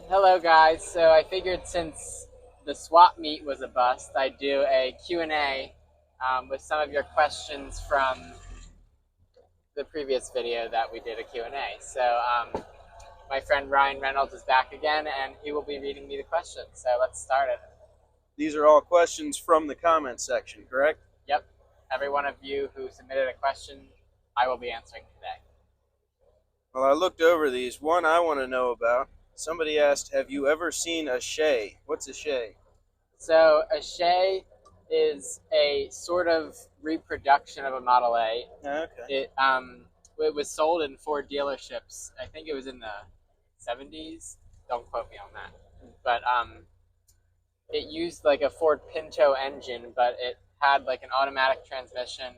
Hello guys. So I figured since the swap meet was a bust, I'd do a Q&A with some of your questions from the previous video that we did a Q&A. So my friend Reynolds is back again and he will be reading me the questions. So let's start it. These are all questions from the comment section, correct? Yep. Every one of you who submitted a question, I will be answering today. Well, I looked over these. One I want to know about. Somebody asked, have you ever seen a Shay? What's a Shay? So a Shay is a sort of reproduction of a Model A. Okay. It was sold in Ford dealerships. I think it was in the 70s. Don't quote me on that. But it used like a Ford Pinto engine, but it had like an automatic transmission,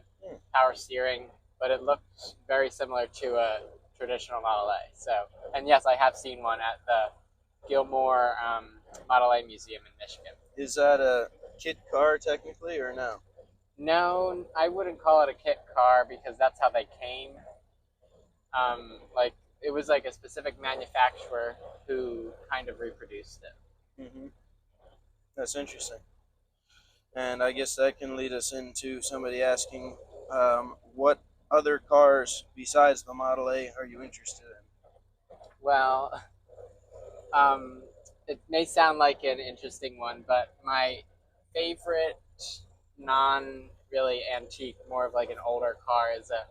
power steering, but it looked very similar to a traditional Model A. So, and yes, I have seen one at the Gilmore Model A Museum in Michigan. Is that a kit car technically or no? No, I wouldn't call it a kit car because that's how they came. Like it was like a specific manufacturer who kind of reproduced it. Mm-hmm. That's interesting. And I guess that can lead us into somebody asking, what other cars besides the Model A are you interested in? Well, it may sound like an interesting one, but my favorite non really antique, more of like an older car is a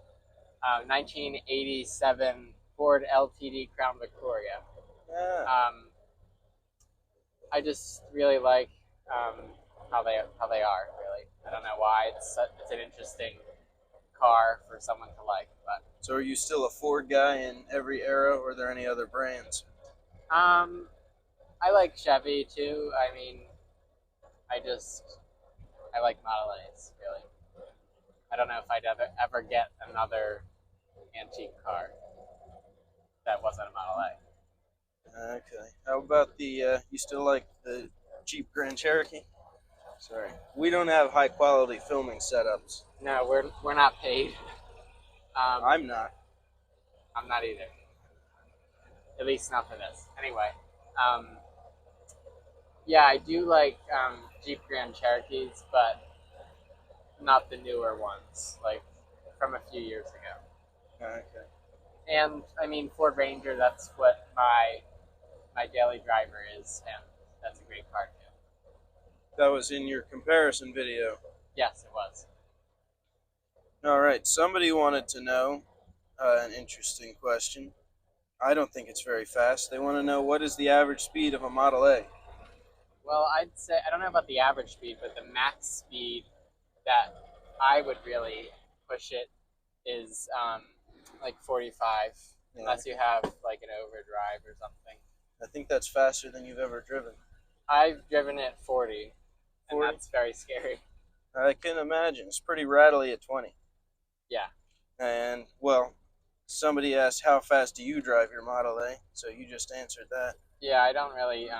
1987 Ford LTD Crown Victoria. Yeah. I just really like how they are. Really, I don't know why. It's an interesting car for someone to like. But So are you still a Ford guy in every era, or are there any other brands? I like Chevy too. I mean, I like Model A's really. I don't know if I'd ever get another antique car that wasn't a Model A. Okay. How about you still like the Jeep Grand Cherokee? Sorry. We don't have high quality filming setups. No, we're not paid. I'm not. I'm not either. At least not for this. Anyway, yeah, I do like Jeep Grand Cherokees, but not the newer ones, like from a few years ago. Okay. And I mean, Ford Ranger, that's what my daily driver is, and that's a great car too. That was in your comparison video. Yes, it was. All right. Somebody wanted to know an interesting question. I don't think it's very fast. They want to know, what is the average speed of a Model A? Well, I'd say I don't know about the average speed, but the max speed that I would really push it is like 45, Yeah. unless you have like an overdrive or something. I think that's faster than you've ever driven. I've driven it 40, and 40? that's very scary. I can imagine. It's pretty rattly at 20. Yeah. And, well, somebody asked, how fast do you drive your Model A? So you just answered that. Yeah, I don't really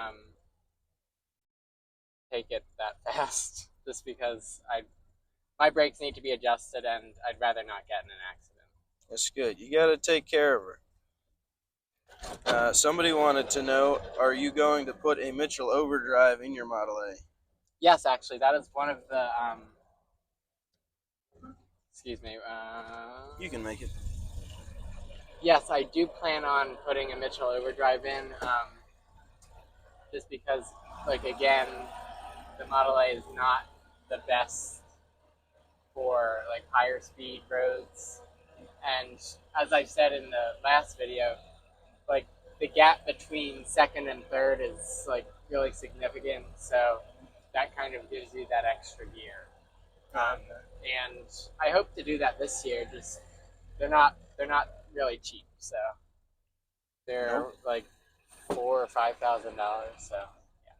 take it that fast, just because my brakes need to be adjusted, and I'd rather not get in an accident. That's good. You got to take care of her. Somebody wanted to know, are you going to put a Mitchell overdrive in your Model A? Yes, actually, that is one of the excuse me. You can make it. Yes, I do plan on putting a Mitchell overdrive in, just because, like, again, the Model A is not the best for like higher speed roads, and as I said in the last video, like the gap between second and third is like really significant, so that kind of gives you that extra gear. And I hope to do that this year. Just they're not really cheap, so they're Nope. like $4,000 or $5,000. So yeah.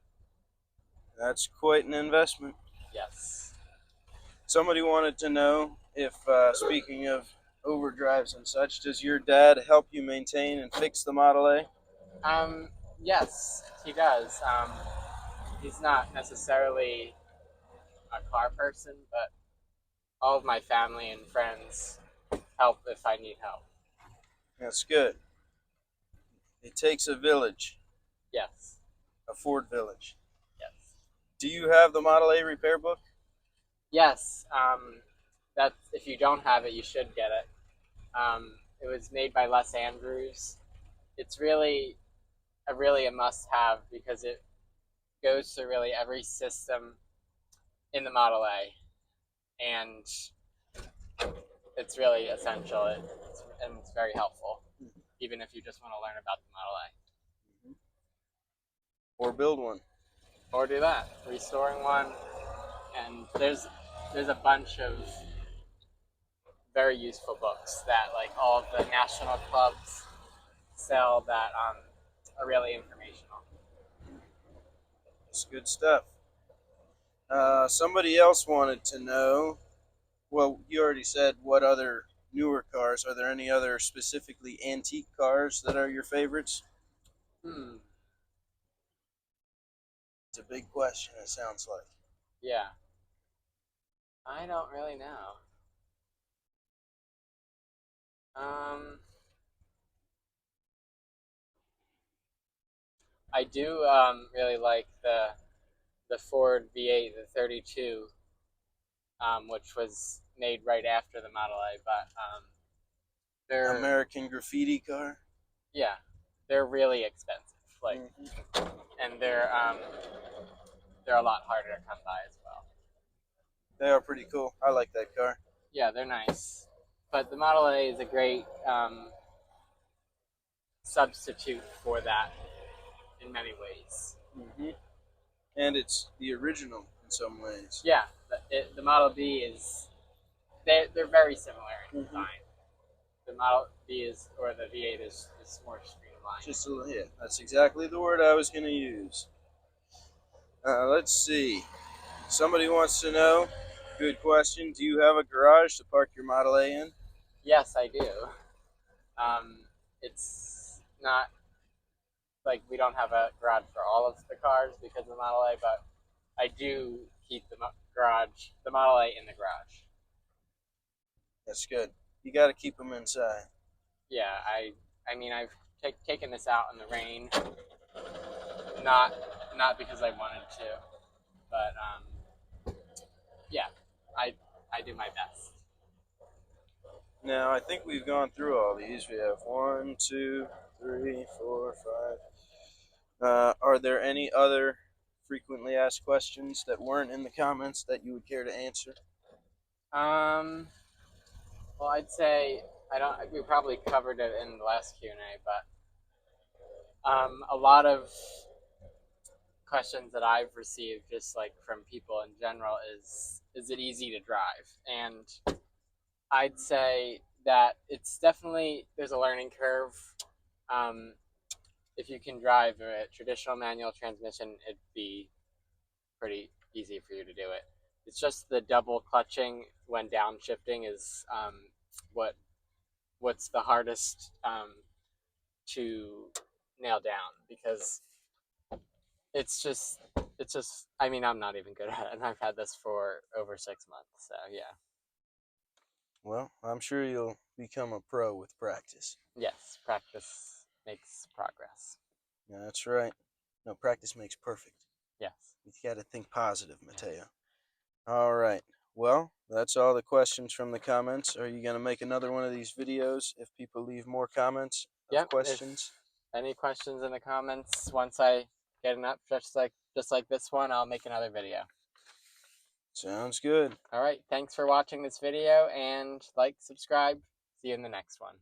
That's quite an investment. Yes. Somebody wanted to know if, speaking of overdrives and such, does your dad help you maintain and fix the Model A? Yes, he does. He's not necessarily a car person, but all of my family and friends help if I need help. That's good. It takes a village. Yes. A Ford Village. Yes. Do you have the Model A repair book? Yes. That's if you don't have it, you should get it. It was made by Les Andrews. It's really a must-have because it goes through really every system in the Model A, and it's really essential. And it's very helpful, even if you just want to learn about the Model A. Or build one? Or do that, restoring one. And there's a bunch of very useful books that like all of the national clubs sell that are really informational. It's good stuff. Somebody else wanted to know, well, you already said what other newer cars. Are there any other specifically antique cars that are your favorites? It's a big question, it sounds like. Yeah. I don't really know. I do really like the Ford V8, the 32, which was made right after the Model A, but they're American Graffiti car? yeah, they're really expensive. Like, and they're a lot harder to come by as well. They are pretty cool. I like that car. Yeah, they're nice, but the Model A is a great substitute for that in many ways. And it's the original in some ways. Yeah, the Model B is they're very similar in design. The Model B is, or the V8 is more streamlined. Just a, yeah, that's exactly the word I was going to use. Let's see. Somebody wants to know. Good question. Do you have a garage to park your Model A in? Yes, I do. It's not like we don't have a garage for all of the cars because of the Model A, but I do keep the Model A in the garage. That's good. You got to keep them inside. Yeah, I mean I've taken this out in the rain, not because I wanted to, but yeah, I do my best. Now, I think we've gone through all these. We have 1, 2, 3, 4, 5. Are there any other frequently asked questions that weren't in the comments that you would care to answer? Well, I'd say we probably covered it in the last Q&A, but a lot of questions that I've received just like from people in general is it easy to drive? And I'd say that it's definitely there's a learning curve. If you can drive a traditional manual transmission, it'd be pretty easy for you to do it. It's just the double clutching when downshifting is what's the hardest to nail down because it's just I mean I'm not even good at it and I've had this for over 6 months, so yeah. Well, I'm sure you'll become a pro with practice. Yes, practice makes progress. Yeah, that's right. No, practice makes perfect. Yes. You got to think positive, Mateo. All right. Well, that's all the questions from the comments. Are you going to make another one of these videos if people leave more comments of Yep, questions? if any questions in the comments, once I get enough just like this one, I'll make another video. Sounds good. All right, thanks for watching this video and like, subscribe. See you in the next one.